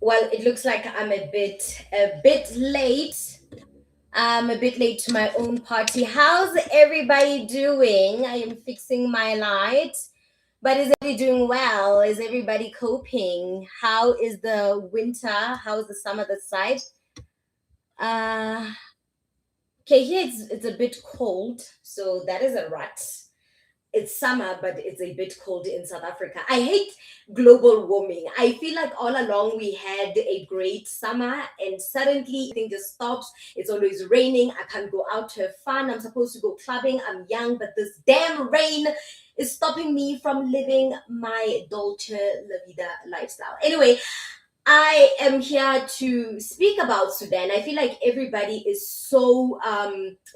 Well, it looks like I'm a bit late. I'm a bit late to my own party. How's everybody doing? I am fixing my light. But is everybody doing well? Is everybody coping? How is the winter? How is the summer this side? Uh okay, here it's a bit cold, so that is a rut. It's summer, but it's a bit cold in South Africa. I hate global warming. I feel like all along we had a great summer and suddenly everything just stops. It's always raining. I can't go out to have fun. I'm supposed to go clubbing. I'm young, but this damn rain is stopping me from living my Dolce La Vida lifestyle. Anyway, I am here to speak about Sudan. I feel like everybody is so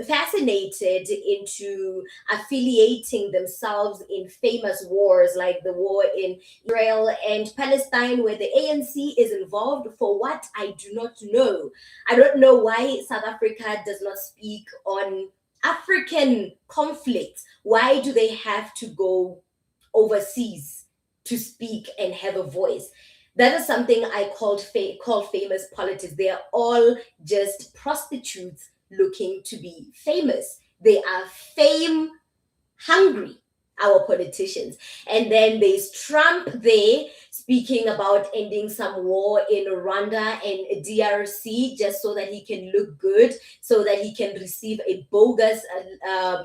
fascinated into affiliating themselves in famous wars like the war in Israel and Palestine, where the ANC is involved. For what, I do not know. I don't know why South Africa does not speak on African conflicts. Why do they have to go overseas to speak and have a voice? That is something I call famous politics. They are all just prostitutes looking to be famous. They are fame hungry, our politicians. And then there's Trump there speaking about ending some war in Rwanda and DRC just so that he can look good, so that he can receive a bogus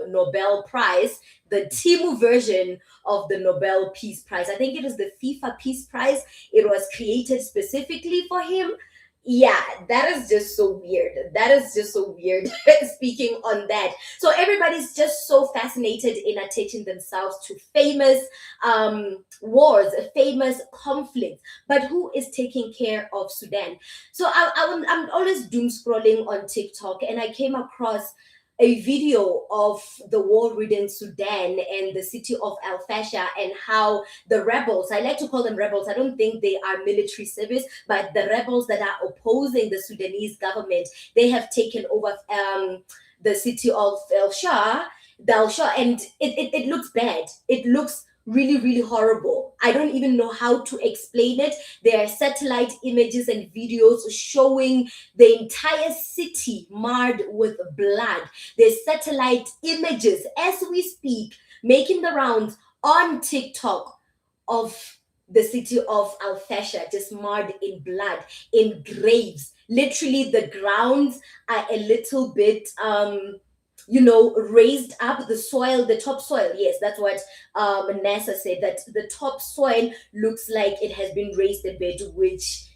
Nobel Prize, the Timu version of the Nobel Peace Prize. I think it is the FIFA Peace Prize. It was created specifically for him. Yeah, that is just so weird. That is just so weird. Speaking on that, so everybody's just so fascinated in attaching themselves to famous wars, famous conflicts. But who is taking care of Sudan? So I'm always doom scrolling on TikTok, and I came across a video of the war-ridden Sudan and the city of Al Fasher, and how the rebels, I like to call them rebels, I don't think they are military service, but the rebels that are opposing the Sudanese government, they have taken over the city of Al Shah, and it looks bad. It looks really, really horrible. I don't even know how to explain it. There are satellite images and videos showing the entire city marred with blood. There's satellite images as we speak making the rounds on TikTok of the city of Al Fasher just marred in blood, in graves. Literally, the grounds are a little bit raised up, the soil, the topsoil. Yes, that's what NASA said, that the topsoil looks like it has been raised a bit, which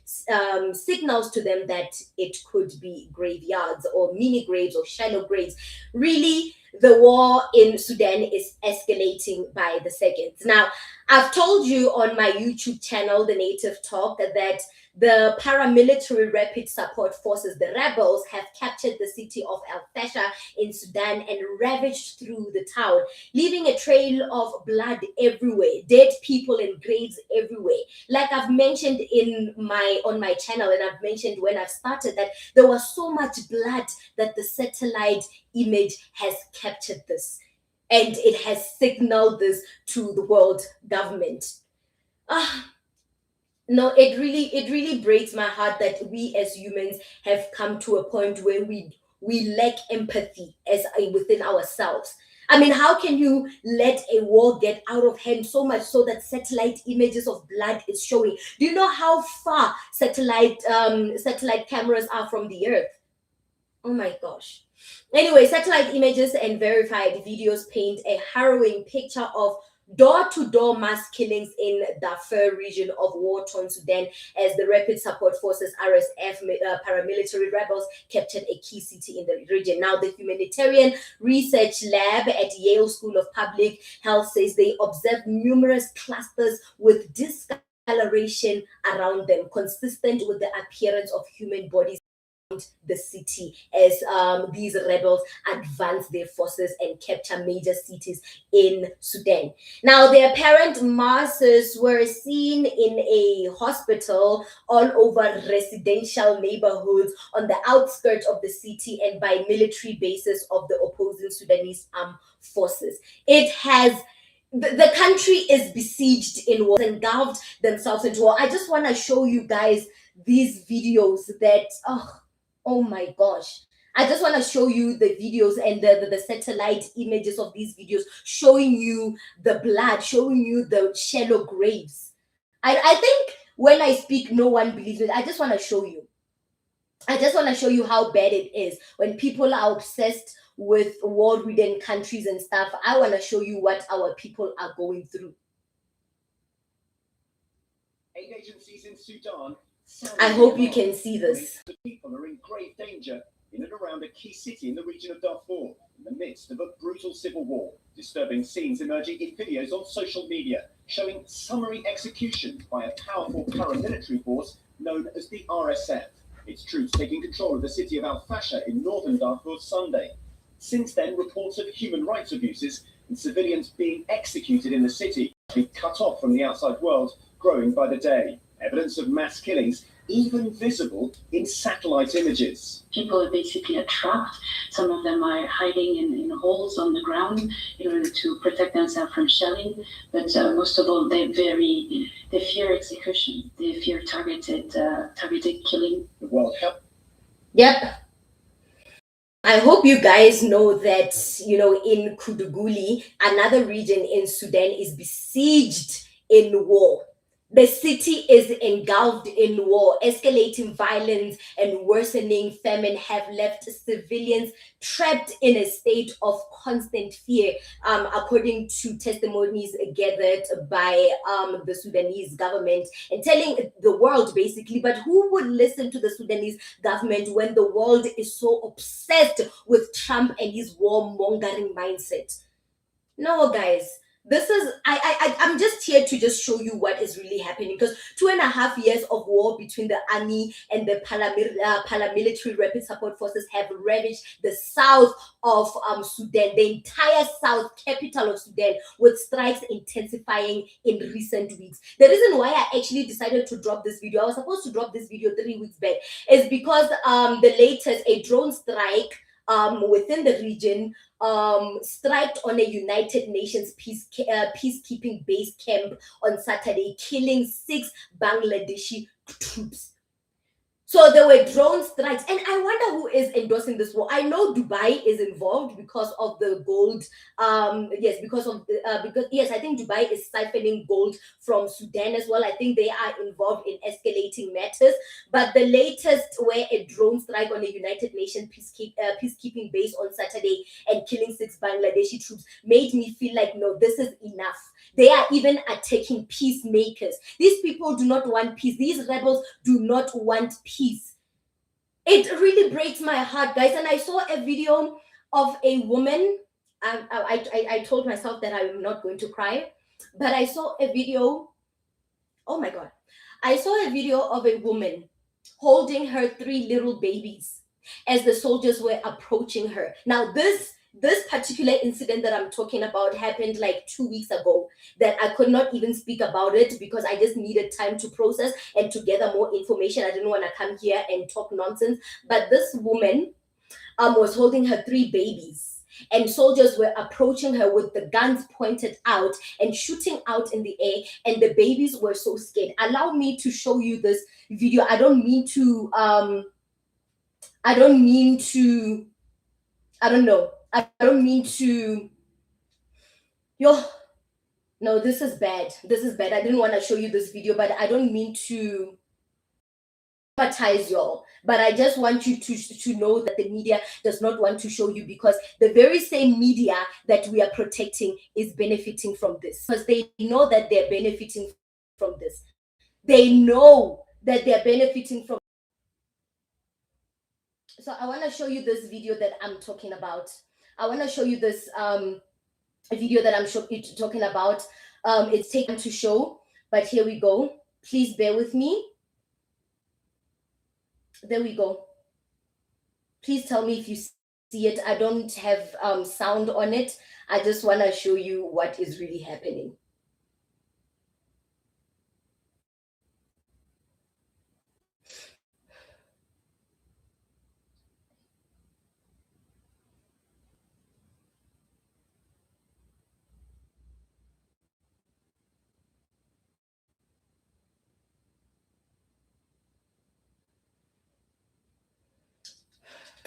signals to them that it could be graveyards or mini graves or shallow graves. Really, the war in Sudan is escalating by the seconds. Now, I've told you on my YouTube channel, The Native Talk, that the paramilitary rapid support forces, the rebels, have captured the city of Al Fasher in Sudan and ravaged through the town, leaving a trail of blood everywhere, dead people and graves everywhere. Like I've mentioned on my channel, and I've mentioned when I've started, that there was so much blood that the satellite image has captured this, and it has signaled this to the world government. No, it really breaks my heart that we as humans have come to a point where we lack empathy within ourselves. I mean, how can you let a war get out of hand so much so that satellite images of blood is showing? Do you know how far satellite cameras are from the earth? Oh my gosh. Anyway, satellite images and verified videos paint a harrowing picture of door-to-door mass killings in Darfur region of war-torn Sudan, as the Rapid Support Forces RSF paramilitary rebels captured a key city in the region. Now, the Humanitarian Research Lab at Yale School of Public Health says they observed numerous clusters with discoloration around them, consistent with the appearance of human bodies the city as these rebels advance their forces and capture major cities in Sudan. Now, the apparent masses were seen in a hospital, all over residential neighborhoods on the outskirts of the city, and by military bases of the opposing Sudanese armed forces. The country is besieged in war, engulfed themselves into war. I just want to show you guys these videos that, oh my gosh. I just want to show you the videos and the satellite images of these videos showing you the blood, showing you the shallow graves. I think when I speak, no one believes it. I just want to show you. I just want to show you how bad it is when people are obsessed with war-ridden countries and stuff. I want to show you what our people are going through. Aid agencies in Sudan. I hope you can see this. The people are in grave danger in and around a key city in the region of Darfur, in the midst of a brutal civil war. Disturbing scenes emerging in videos on social media showing summary executions by a powerful paramilitary force known as the RSF. Its troops taking control of the city of Al Fasher in northern Darfur Sunday. Since then, reports of human rights abuses and civilians being executed in the city, being cut off from the outside world, growing by the day. Evidence of mass killings even visible in satellite images. People are basically trapped. Some of them are hiding in holes on the ground in order to protect themselves from shelling. But most of all, they fear execution. They fear targeted killing. The World Health. Yep. I hope you guys know that, in Kadugli, another region in Sudan is besieged in war. The city is engulfed in war. Escalating violence and worsening famine have left civilians trapped in a state of constant fear, according to testimonies gathered by the Sudanese government and telling the world basically. But who would listen to the Sudanese government when the world is so obsessed with Trump and his warmongering mindset? No, guys. This is I'm just here to just show you what is really happening, because 2.5 years of war between the army and the paramilitary rapid support forces have ravaged the south of Sudan, the entire south capital of Sudan, with strikes intensifying in recent weeks. The reason why I actually decided to drop this video, I was supposed to drop this video 3 weeks back, is because the latest, a drone strike within the region striked on a United Nations peacekeeping base camp on Saturday, killing 6 Bangladeshi troops. So there were drone strikes, and I wonder who is endorsing this war. I know Dubai is involved because of the gold. Yes, I think Dubai is siphoning gold from Sudan as well. I think they are involved in escalating matters. But the latest, where a drone strike on a United Nations peacekeeping base on Saturday and killing 6 Bangladeshi troops, made me feel like, no, this is enough. They are even attacking peacemakers. These people do not want peace. These rebels do not want peace. It really breaks my heart, guys. And I saw a video of a woman. I told myself that I'm not going to cry, but I saw a video. Oh my God. I saw a video of a woman holding her 3 little babies as the soldiers were approaching her. Now, this particular incident that I'm talking about happened like 2 weeks ago, that I could not even speak about it because I just needed time to process and to gather more information. I didn't want to come here and talk nonsense. But this woman was holding her 3 babies, and soldiers were approaching her with the guns pointed out and shooting out in the air, and the babies were so scared. Allow me to show you this video. I don't mean to I don't mean to no, this is bad. This is bad. I didn't want to show you this video, but I don't mean to traumatize y'all. But I just want you to know that the media does not want to show you, because the very same media that we are protecting is benefiting from this. Because they know that they're benefiting from this. They know that they're benefiting from. So I want to show you this video that I'm talking about. I want to show you this video that I'm talking about. It's taken to show, but here we go. Please bear with me. There we go. Please tell me if you see it. I don't have sound on it. I just want to show you what is really happening.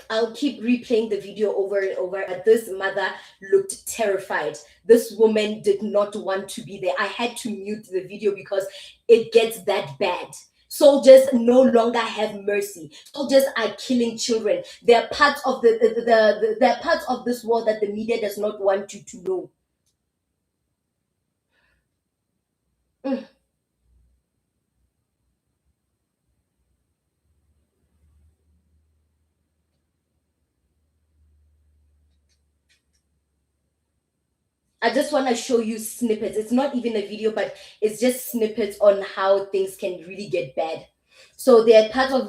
I'll keep replaying the video over and over. This mother looked terrified. This woman did not want to be there. I had to mute the video because it gets that bad. Soldiers no longer have mercy. Soldiers are killing children. They're parts of they're parts of this war that the media does not want you to know. I just want to show you snippets. It's not even a video, but it's just snippets on how things can really get bad. So they're part of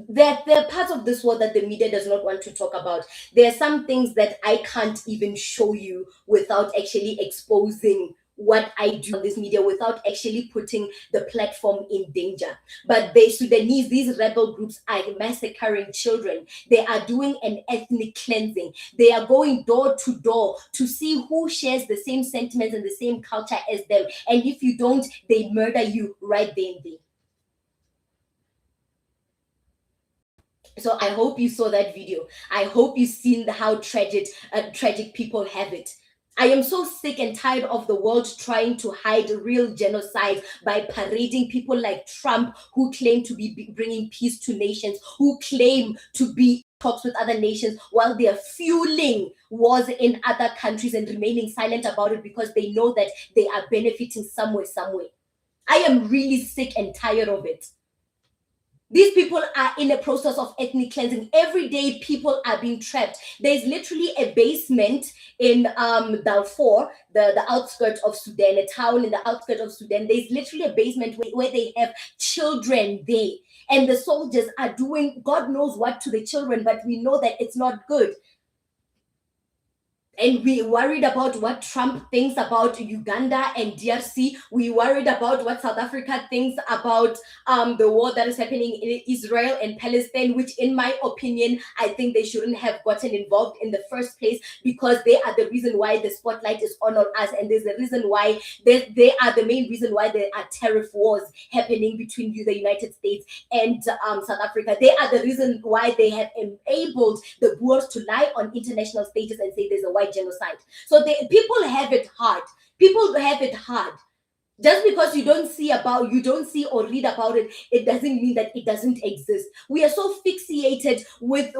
they're part of this world that the media does not want to talk about. There are some things that I can't even show you without actually exposing what I do on this media, without actually putting the platform in danger. But the Sudanese, these rebel groups are massacring children. They are doing an ethnic cleansing. They are going door to door to see who shares the same sentiments and the same culture as them. And if you don't, they murder you right there and there. So I hope you saw that video. I hope you've seen how tragic people have it. I am so sick and tired of the world trying to hide real genocide by parading people like Trump, who claim to be bringing peace to nations, who claim to be talks with other nations while they are fueling wars in other countries and remaining silent about it because they know that they are benefiting somewhere. I am really sick and tired of it. These people are in a process of ethnic cleansing. Every day, people are being trapped. There's literally a basement in Darfur, the outskirts of Sudan, a town in the outskirts of Sudan. There's literally a basement where they have children there. And the soldiers are doing God knows what to the children, but we know that it's not good. And we worried about what Trump thinks about Uganda and DRC. We worried about what South Africa thinks about the war that is happening in Israel and Palestine, which in my opinion, I think they shouldn't have gotten involved in the first place because they are the reason why the spotlight is on us. And there's a reason why they are the main reason why there are tariff wars happening between the United States and South Africa. They are the reason why they have enabled the Boers to lie on international stages and say there's a white genocide. So people have it hard. People have it hard. Just because you don't see or read about it, it doesn't mean that it doesn't exist. We are so fixated with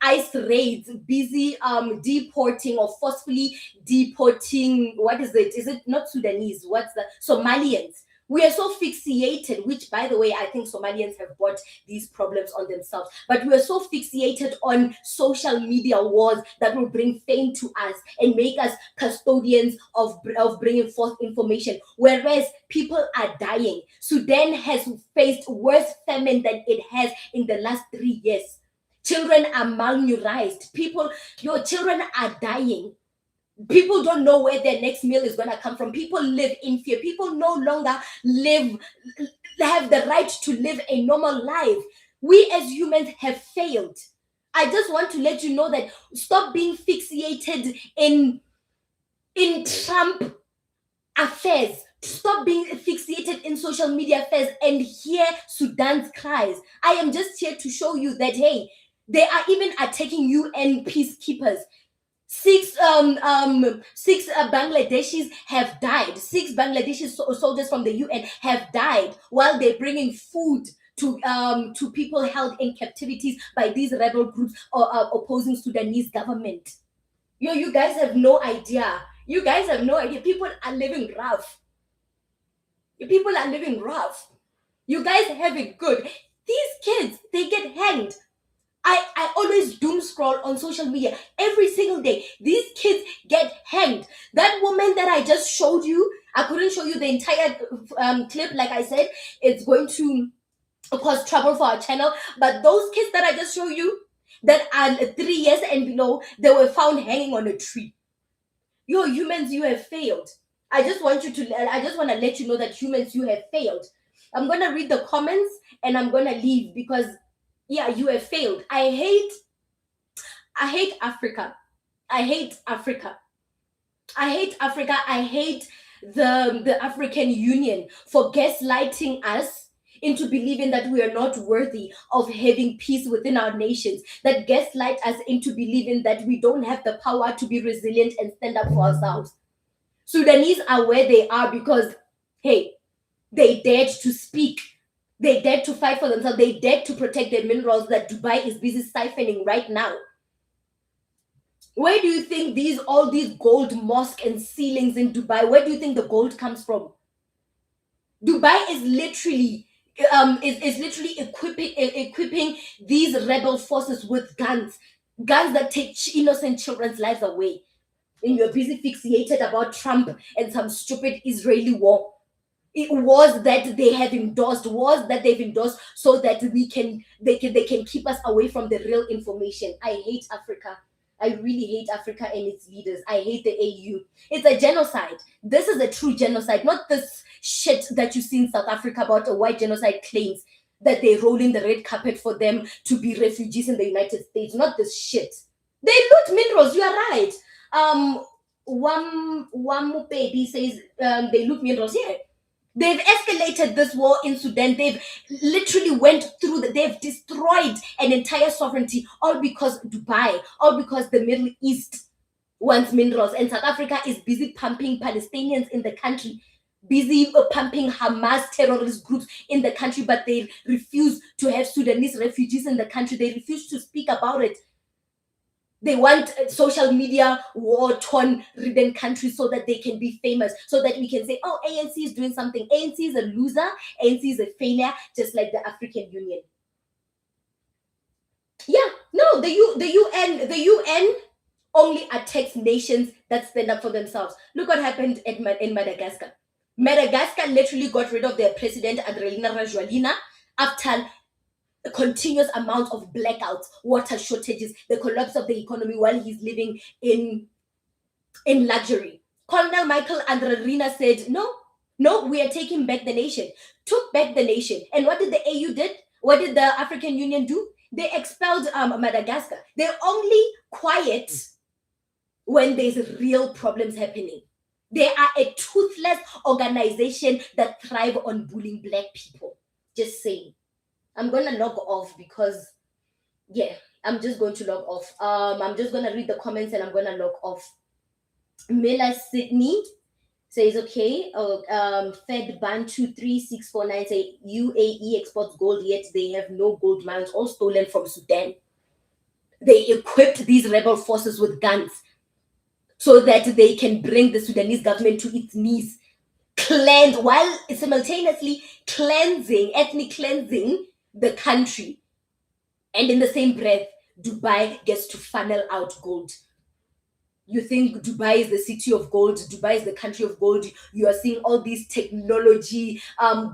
ICE raids, busy deporting or forcefully deporting. What is it? Is it not Sudanese? What's the Somalians? We are so fixated, which, by the way, I think Somalians have brought these problems on themselves. But we are so fixated on social media wars that will bring fame to us and make us custodians of bringing forth information, whereas people are dying. Sudan has faced worse famine than it has in the last 3 years. Children are malnourished. Your children are dying. People don't know where their next meal is going to come from. People live in fear. People no longer have the right to live a normal life. We as humans have failed. I just want to let you know that stop being fixated in Trump affairs. Stop being fixated in social media affairs and hear Sudan's cries. I am just here to show you that, hey, they are even attacking UN peacekeepers. Six Bangladeshis have died. 6 Bangladeshi soldiers from the UN have died while they're bringing food to people held in captivities by these rebel groups opposing Sudanese government. You guys have no idea. You guys have no idea. People are living rough. People are living rough. You guys have it good. These kids, they get hanged. I always doom scroll on social media every single day. These kids get hanged. That woman that I just showed you, I couldn't show you the entire clip. Like I said, it's going to cause trouble for our channel. But those kids that I just showed you, that are 3 years and below, they were found hanging on a tree. Yo, humans, you have failed. I just want to let you know that humans, you have failed. I'm going to read the comments and I'm going to leave because yeah, you have failed. I hate Africa. I hate Africa. I hate Africa. I hate the African Union for gaslighting us into believing that we are not worthy of having peace within our nations, that gaslight us into believing that we don't have the power to be resilient and stand up for ourselves. Sudanese are where they are because, hey, they dared to speak. They dared to fight for themselves. They dared to protect their minerals that Dubai is busy siphoning right now. Where do you think all these gold mosques and ceilings in Dubai, where do you think the gold comes from? Dubai is literally equipping these rebel forces with guns that take innocent children's lives away. And you're busy fixated about Trump and some stupid Israeli war. It was that they have endorsed, so that they can keep us away from the real information. I hate Africa. I really hate Africa and its leaders. I hate the AU. It's a genocide. This is a true genocide, not this shit that you see in South Africa about a white genocide claims that they roll in the red carpet for them to be refugees in the United States. Not this shit. They loot minerals. You are right. One baby says they loot minerals. Yeah. They've escalated this war in Sudan. They've literally went through they've destroyed an entire sovereignty, all because Dubai, all because the Middle East wants minerals. And South Africa is busy pumping Palestinians in the country, busy pumping Hamas terrorist groups in the country, but they refuse to have Sudanese refugees in the country. They refuse to speak about it. They want social media war-torn ridden countries so that they can be famous, so that we can say, oh, ANC is doing something. ANC is a loser. ANC is a failure, just like the African Union. Yeah, no, the UN only attacks nations that stand up for themselves. Look what happened in Madagascar. Madagascar literally got rid of their president, Adrelina Rajoelina, after a continuous amount of blackouts, water shortages, the collapse of the economy while he's living in luxury. Colonel Michael Andrelina said, no, we are taking back the nation. Took back the nation. And what did the AU did? What did the African Union do? They expelled Madagascar. They're only quiet when there's real problems happening. They are a toothless organization that thrive on bullying black people. Just saying. I'm gonna log off because, yeah, I'm just going to log off. I'm just gonna read the comments and I'm gonna log off. Miller Sydney says, okay. Fed Ban 23649 say UAE exports gold, yet they have no gold mines, all stolen from Sudan. They equipped these rebel forces with guns so that they can bring the Sudanese government to its knees, while simultaneously ethnic cleansing the country. And in the same breath, Dubai gets to funnel out gold. You think Dubai is the city of gold, Dubai is the country of gold. You are seeing all these technology,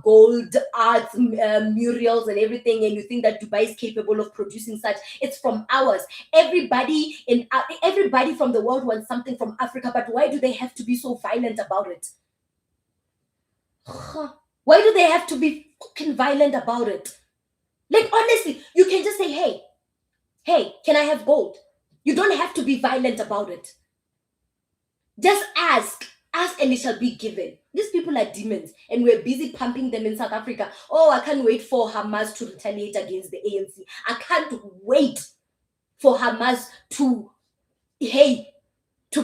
gold arts, murals and everything, and you think that Dubai is capable of producing such. It's from ours. Everybody from the world wants something from Africa, but why do they have to be so violent about it? Why do they have to be fucking violent about it? Like, honestly, you can just say, hey, can I have gold? You don't have to be violent about it. Just ask and it shall be given. These people are demons and we're busy pumping them in South Africa. Oh, I can't wait for Hamas to retaliate against the ANC. I can't wait for Hamas to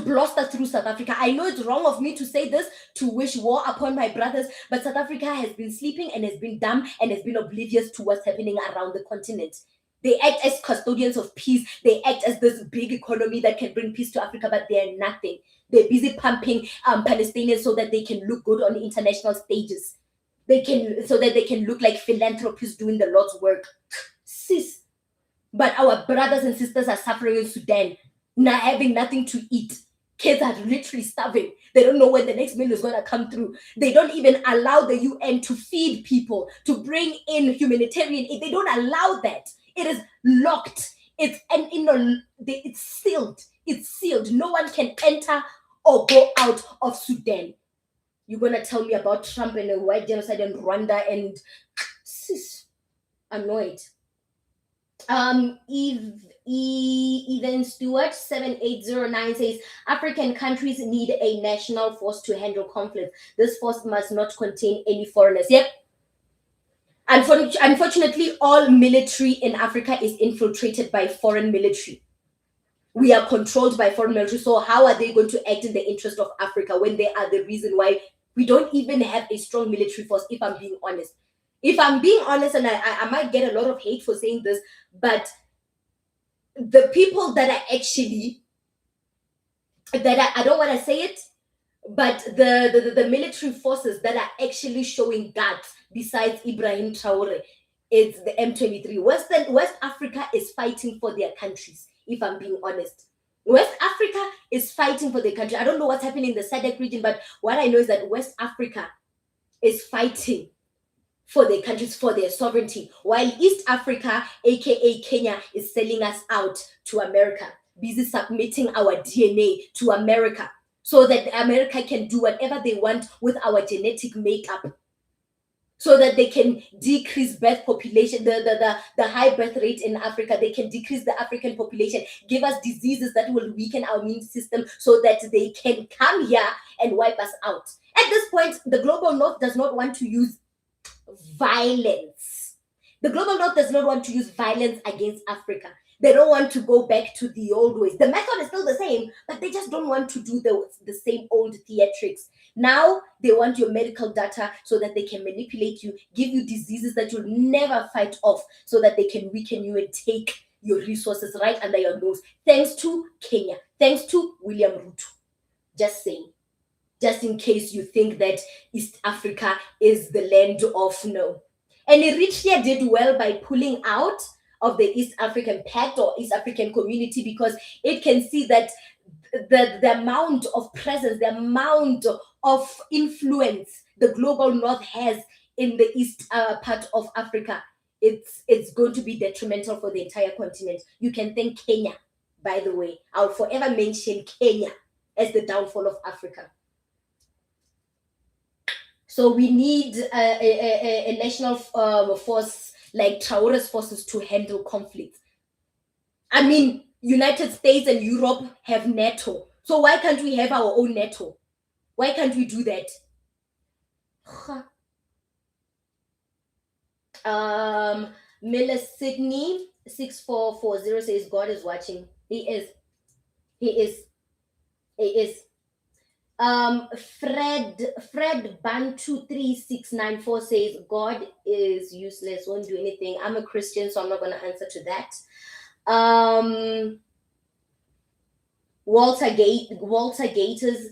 bluster through South Africa. I know it's wrong of me to say this, to wish war upon my brothers, but South Africa has been sleeping and has been dumb and has been oblivious to what's happening around the continent. They act as custodians of peace. They act as this big economy that can bring peace to Africa, but they're nothing. They're busy pumping Palestinians so that they can look good on the international stages. So that they can look like philanthropists doing the Lord's work. Sis. But our brothers and sisters are suffering in Sudan, not having nothing to eat. Kids are literally starving. They don't know when the next meal is going to come through. They don't even allow the UN to feed people, to bring in humanitarian aid. They don't allow that. It is locked. It's sealed. It's sealed. No one can enter or go out of Sudan. You're going to tell me about Trump and a white genocide in Rwanda and sis, annoyed. Even Stewart 7809 says African countries need a national force to handle conflict. This force must not contain any foreigners. Yep. Unfortunately, all military in Africa is infiltrated by foreign military. We are controlled by foreign military. So how are they going to act in the interest of Africa when they are the reason why we don't even have a strong military force, if I'm being honest? If I'm being honest, and I might get a lot of hate for saying this, but the people that are actually, I don't want to say it, but the military forces that are actually showing guts besides Ibrahim Traore, it's the M23. West Africa is fighting for their countries, if I'm being honest. West Africa is fighting for their country. I don't know what's happening in the SADC region, but what I know is that West Africa is fighting for their countries, for their sovereignty, while East Africa, aka Kenya, is selling us out to America, busy submitting our DNA to America so that America can do whatever they want with our genetic makeup, so that they can decrease birth population, the high birth rate in Africa. They can decrease the African population, give us diseases that will weaken our immune system so that they can come here and wipe us out. At this point, the global north does not want to use violence. The global north does not want to use violence against Africa. They don't want to go back to the old ways. The method is still the same, but they just don't want to do the same old theatrics. Now they want your medical data so that they can manipulate you, give you diseases that you'll never fight off, so that they can weaken you and take your resources right under your nose. Thanks to Kenya. Thanks to William Ruto. Just saying. Just in case you think that East Africa is the land of no. And Eritrea did well by pulling out of the East African Pact or East African Community, because it can see that the amount of presence, the amount of influence the global north has in the east part of Africa, it's going to be detrimental for the entire continent. You can thank Kenya, by the way. I'll forever mention Kenya as the downfall of Africa. So we need a national force like Traore's forces to handle conflict. I mean, United States and Europe have NATO. So why can't we have our own NATO? Why can't we do that? Miller Sydney 6440 says God is watching. He is. Fred Bantu 3694 says God is useless, won't do anything. I'm a Christian, so I'm not going to answer to that. Walter Gator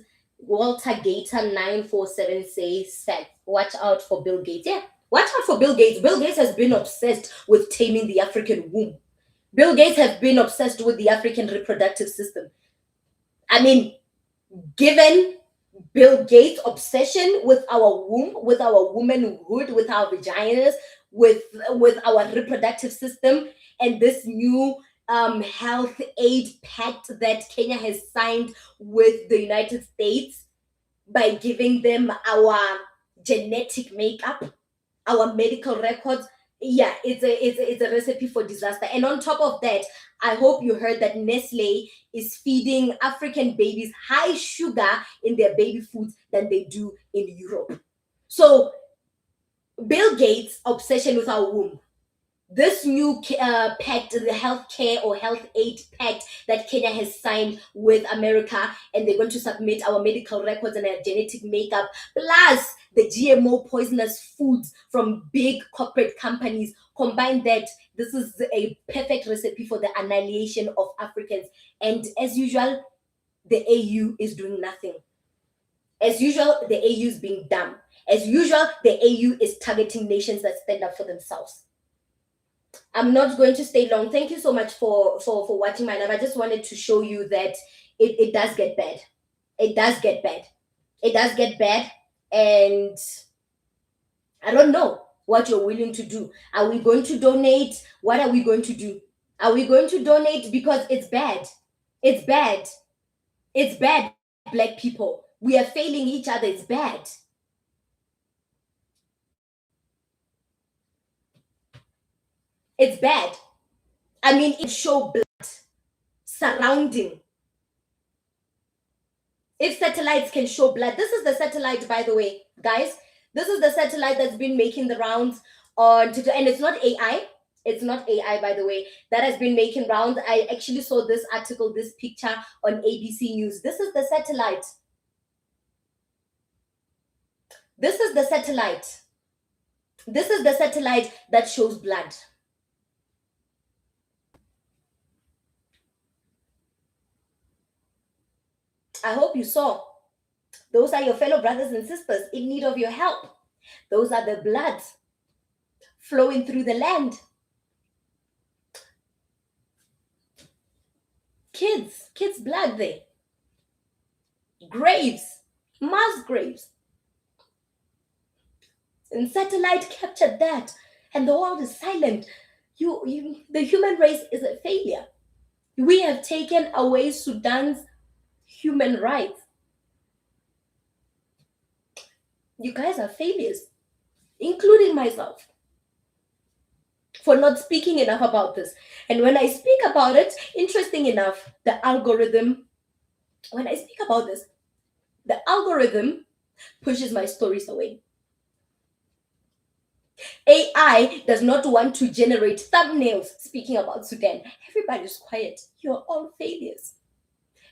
947 says, watch out for Bill Gates. Yeah, watch out for Bill Gates. Bill Gates has been obsessed with taming the African womb. Bill Gates has been obsessed with the African reproductive system. I mean, given Bill Gates' obsession with our womb, with our womanhood, with our vaginas, with our reproductive system, and this new health aid pact that Kenya has signed with the United States by giving them our genetic makeup, our medical records. Yeah, it's a recipe for disaster. And on top of that, I hope you heard that Nestle is feeding African babies high sugar in their baby foods than they do in Europe. So Bill Gates' obsession with our womb, this new pact, the healthcare or health aid pact that Kenya has signed with America, and they're going to submit our medical records and our genetic makeup, plus the GMO poisonous foods from big corporate companies. Combine that, this is a perfect recipe for the annihilation of Africans. And as usual, the AU is doing nothing. As usual, the AU is being dumb. As usual, the AU is targeting nations that stand up for themselves. I'm not going to stay long. Thank you so much for watching my live. I just wanted to show you that it does get bad. It does get bad. It does get bad. And I don't know what you're willing to do. Are we going to donate? What are we going to do? Are we going to donate because it's bad? It's bad. It's bad, Black people. We are failing each other. It's bad. It's bad. I mean, it show blood surrounding. If satellites can show blood, this is the satellite, by the way, guys. This is the satellite that's been making the rounds on TikTok, and it's not AI. It's not AI, by the way, that has been making rounds. I actually saw this article, this picture on ABC News. This is the satellite. This is the satellite. This is the satellite that shows blood. I hope you saw. Those are your fellow brothers and sisters in need of your help. Those are the bloods flowing through the land. Kids' blood there. Graves, mass graves. And satellite captured that, and the world is silent. The human race is a failure. We have taken away Sudan's human rights. You guys are failures, including myself, for not speaking enough about this. And when I speak about it, interesting enough, the algorithm, when I speak about this, the algorithm pushes my stories away. AI does not want to generate thumbnails speaking about Sudan. Everybody's quiet. You're all failures,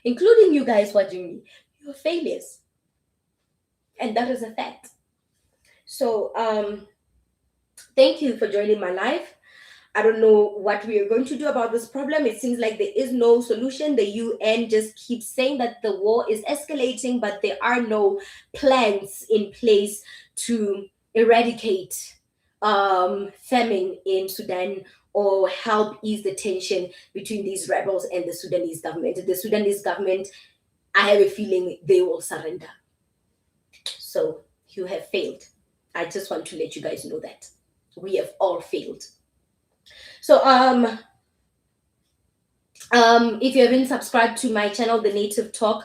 including you guys watching me. You're failures. And that is a fact. So thank you for joining my live. I don't know what we are going to do about this problem. It seems like there is no solution. The UN just keeps saying that the war is escalating, but there are no plans in place to eradicate famine in Sudan or help ease the tension between these rebels and the Sudanese government. The Sudanese government, I have a feeling they will surrender. So you have failed. I just want to let you guys know that we have all failed. So if you haven't subscribed to my channel, The Native Talk,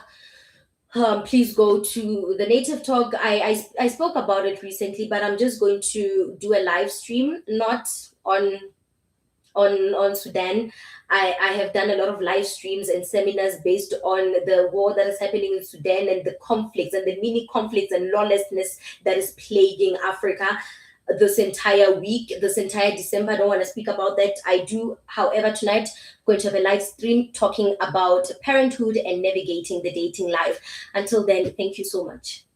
please go to The Native Talk. I spoke about it recently, but I'm just going to do a live stream, not on Sudan. I have done a lot of live streams and seminars based on the war that is happening in Sudan and the conflicts and the mini conflicts and lawlessness that is plaguing Africa this entire week, this entire December. I don't want to speak about that. I do, however, tonight I'm going to have a live stream talking about parenthood and navigating the dating life. Until then, thank you so much.